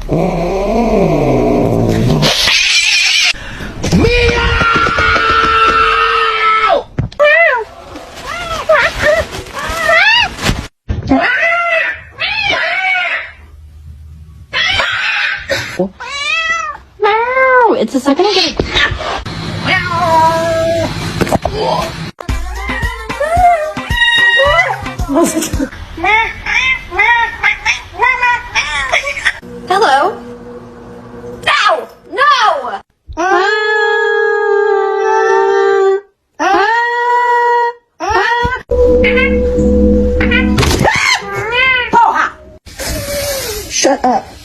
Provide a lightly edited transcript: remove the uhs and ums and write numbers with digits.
Meow! It's a second again. Hello? No! No! Shut up.